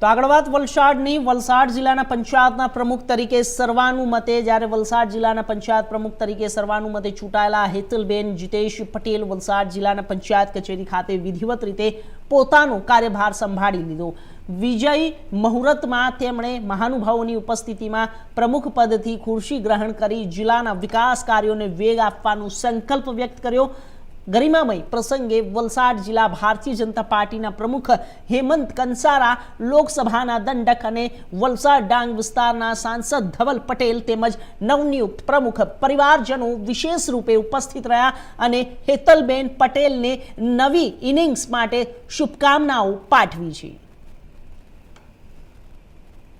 તો આગળ વાત વલસાડની. વલસાડ જિલ્લાના પંચાયતના પ્રમુખ તરીકે સર્વાનુમતે જ્યારે વલસાડ જિલ્લાના પંચાયત પ્રમુખ તરીકે સર્વાનુમતે ચૂંટાયેલા હેતલબેન જીતેશ પટેલ વલસાડ જિલ્લાના પંચાયત કચેરી ખાતે વિધિવત રીતે પોતાનો કાર્યભાર સંભાળી લીધો. વિજય મુહૂર્તમાં તેમણે મહાનુભાવોની ઉપસ્થિતિમાં પ્રમુખ પદથી ખુરશી ગ્રહણ કરી જિલ્લાના વિકાસ કાર્યોને વેગ આપવાનો સંકલ્પ વ્યક્ત કર્યો. गरिमामय प्रसंगे वलसाड जिला भारतीय जनता पार्टी प्रमुख हेमंत कंसारा, लोकसभा दंडक और वलसाड डांग विस्तार सांसद धवल पटेल तेमज नवनियुक्त प्रमुख परिवारजनों विशेष रूपे उपस्थित रहा और हेतलबेन पटेल ने नवी इनिंग्स माटे शुभकामनाओं पाठवी छे.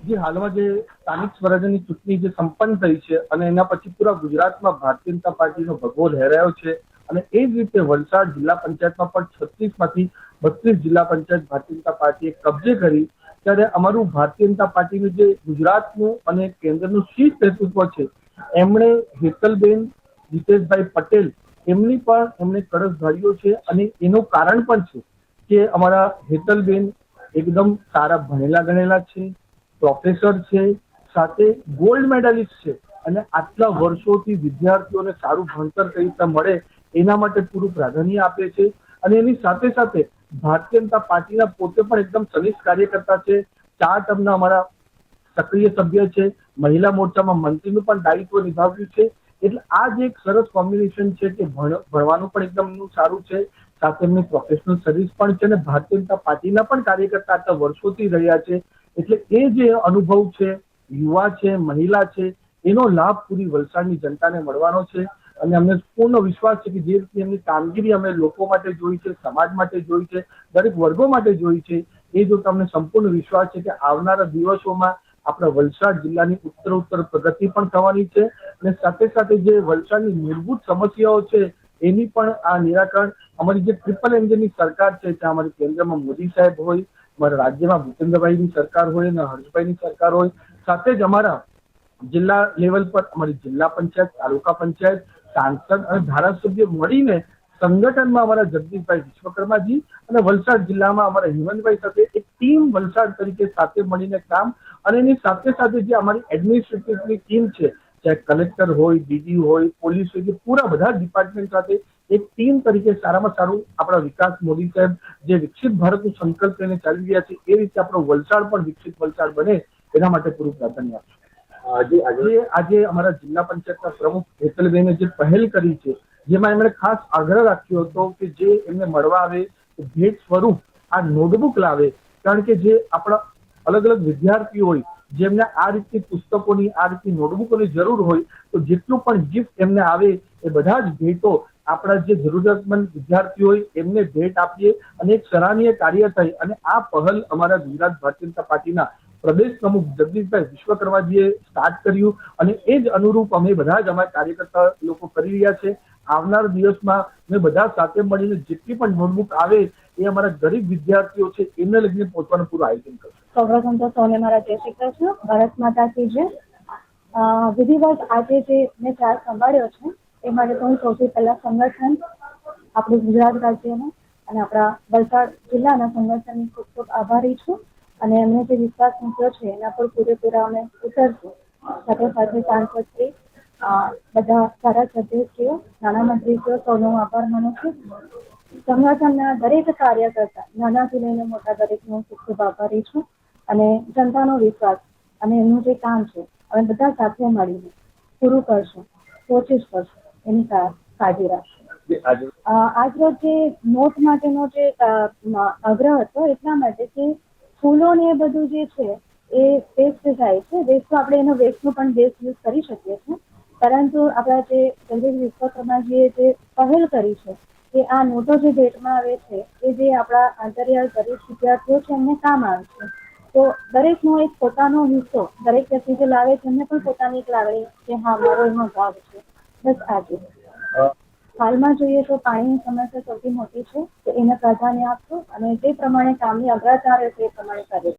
जी हाल में स्थानिक स्वराज्यनी चूंटणी संपन्न थई छे अने एना पछी पूरा गुजरात में भारतीय जनता पार्टी भगवो लहरायो छे અને એ જ રીતે વલસાડ જિલ્લા પંચાયતમાં પણ 36 માંથી 32 જિલ્લા પંચાયત ભારતીય જનતા પાર્ટીએ કબજે કરી ત્યારે અમારું ભારતીય જનતા પાર્ટીનું જે ગુજરાતનું અને કેન્દ્રનું શીર્ષ નેતૃત્વ છે એમણે હેતલબેન જીતેશભાઈ પટેલ એમની પણ એમણે કળશ ધાર્યો છે અને એનું કારણ પણ છે કે અમારા હેતલબેન એકદમ સારા ભણેલા ગણેલા છે, પ્રોફેસર છે, સાથે ગોલ્ડ મેડલિસ્ટ છે અને આટલા વર્ષોથી વિદ્યાર્થીઓને સારું ભણતર કઈ રીતે મળે એના માટે પૂરું પ્રાધાન્ય આપે છે અને એની સાથે સાથે ભારતીય જનતા પાર્ટીના પોતે પણ એકદમ સનિષ્ઠ કાર્યકર્તા છે. 4 ટર્મના અમારા સક્રિય સભ્ય છે, મહિલા મોરચામાં મંત્રીનું પણ દાયિત્વ નિભાવ્યું છે. એટલે આ જ એક સરસ કોમ્બિનેશન છે કે ભણવાનું પણ એકદમ સારું છે, સાથે એમની પ્રોફેશનલ સર્વિસ પણ છે અને ભારતીય જનતા પાર્ટીના પણ કાર્યકર્તા આટલા વર્ષોથી રહ્યા છે. એટલે એ જે અનુભવ છે, યુવા છે, મહિલા છે, એનો લાભ પૂરી વલસાડની જનતાને મળવાનો છે અને અમને પૂર્ણ વિશ્વાસ છે કે જે રીતે એમની કામગીરી અમે લોકો માટે જોઈ છે, સમાજ માટે જોઈ છે, દરેક વર્ગો માટે જોઈ છે, એ જો તમને સંપૂર્ણ વિશ્વાસ છે કે આવનારા દિવસોમાં આપણા વલસાડ જિલ્લાની ઉત્તરોત્તર પ્રગતિ પણ થવાની છે અને સાથે સાથે જે વલસાડની મૂળભૂત સમસ્યાઓ છે એની પણ આ નિરાકરણ અમારી જે ટ્રિપલ એન્જિનની સરકાર છે, ત્યાં અમારી કેન્દ્રમાં મોદી સાહેબ હોય, અમારા રાજ્યમાં ભૂપેન્દ્રભાઈની સરકાર હોય અને હર્ષભાઈની સરકાર હોય, સાથે જ અમારા જિલ્લા લેવલ પર અમારી જિલ્લા પંચાયત, તાલુકા પંચાયત, सांसद और धारासभ्य મળીને સંગઠનમાં અમારા જગદીશભાઈ વિશ્વકર્માજી અને વલસાડ જિલ્લામાં અમારા હિમંતભાઈ સાથે એક ટીમ વલસાડ તરીકે સાથે મળીને કામ અને એની સાથે સાથે જે અમારી એડમિનિસ્ટ્રેટિવની ટીમ છે, ચાહે કલેક્ટર હોય, ડીડી હોય, પોલીસ હોય, પૂરા બધા ડિપાર્ટમેન્ટ સાથે એક ટીમ તરીકે સારામાં સારું આપણા વિકાસ મોદી સાહેબ જે વિકસિત ભારતનું સંકલ્પ લઈને ચાલી રહ્યા છે એ રીતે આપણો વલસાડ પણ વિકસિત વલસાડ બને એના માટે પૂરું પ્રાધાન્ય આપશું. આજે અમારા જિલ્લા પંચાયતના પ્રમુખ હેતલબેને જે પહેલ કરી છે જેમાં એમણે ખાસ આગ્રહ રાખ્યો હતો કે જે એમને મળવા આવે ભેટ સ્વરૂપ આ નોટબુક લાવે, કારણ કે જે આપણા અલગ અલગ વિદ્યાર્થીઓ હોય જેમને આ રીતની પુસ્તકોની, આ રીતની નોટબુકોની જરૂર હોય તો જેટલું પણ ગિફ્ટ એમને આવે એ બધા જ ભેટો આપણા જે જરૂરિયાતમંદ વિદ્યાર્થીઓ હોય એમને ભેટ આપીએ અને એક સરાહનીય કાર્ય થાય અને આ પહેલ અમારા ગુજરાત ભારતીય જનતા પાર્ટીના પ્રદેશ પ્રમુખ જગદીશભાઈ વિશ્વકર્માજીએ સ્ટાર્ટ કર્યું અને એ જ અનુરૂપ અમે બધા જ અમારા કાર્યકર્તા લોકો કરી રહ્યા છે. આવનાર દિવસમાં અમે બધા સાથે મળીને જેટલી પણ નોટબુક આવે એ અમારા ગરીબ વિદ્યાર્થીઓ છે એમને લઈને પહોંચવાનું પૂરું આયોજન કરશું. સૌપ્રથમ તો સૌને મારા જય શ્રી કૃષ્ણ, ભારત માતા કી જય. વિધિવત આજે જે મેં ચાર્જ સંભાળ્યો છે એ માટે તો હું સૌથી પહેલા સંગઠન આપણું ગુજરાત રાજ્યનું અને આપણા વલસાડ જિલ્લાના સંગઠનની ખૂબ ખૂબ આભારી છું અને એમને જે વિશ્વાસ મૂક્યો છે એના પર પૂરેપૂરા અમે ઉતરશું. સાથે સાથે સાંસદશ્રી, બધા ધારાસભ્યશ્રીઓ, નાણામંત્રીશ્રીઓ સૌનો આભાર માનું છું. સંગઠનના દરેક કાર્યકર્તા નાનાથી લઈને મોટા દરેકનો ખૂબ ખૂબ આભારી છું અને જનતાનો વિશ્વાસ અને એમનું જે કામ છે અમે બધા સાથે મળીને પૂરું કરશું, કોશિશ કરશું, એની કાળજી રાખશું. આજરોજ જે નોટ માટેનો જે આગ્રહ હતો એટલા માટે કે ફૂલો ને એ બધું જે છે એ વેસ્ટ જાય છે. વેસ્ટ તો આપણે એનો વેસ્ટનું પણ બેસ્ટ યુઝ કરી શકીએ છીએ, પરંતુ આપણા જે જગદીશ વિશ્વકર્માજીએ જે પહેલ કરી છે કે આ નોટો જે ભેટમાં આવે છે એ જે આપણા આંતરિયાળ ગરીબ વિદ્યાર્થીઓ છે એમને કામ આવે છે. તો દરેકનો એક પોતાનો હિસ્સો, દરેક વ્યક્તિ જે લાવે છે એમને પણ પોતાની એક લાગણી કે હા મારો એનો ભાગ છે. બસ આજે હાલમાં જોઈએ તો પાણીની સમસ્યા સૌથી મોટી છે તો એને પ્રાધાન્ય આપશું અને જે પ્રમાણે કામની અગ્રતા રહેશે એ પ્રમાણે કરીશું.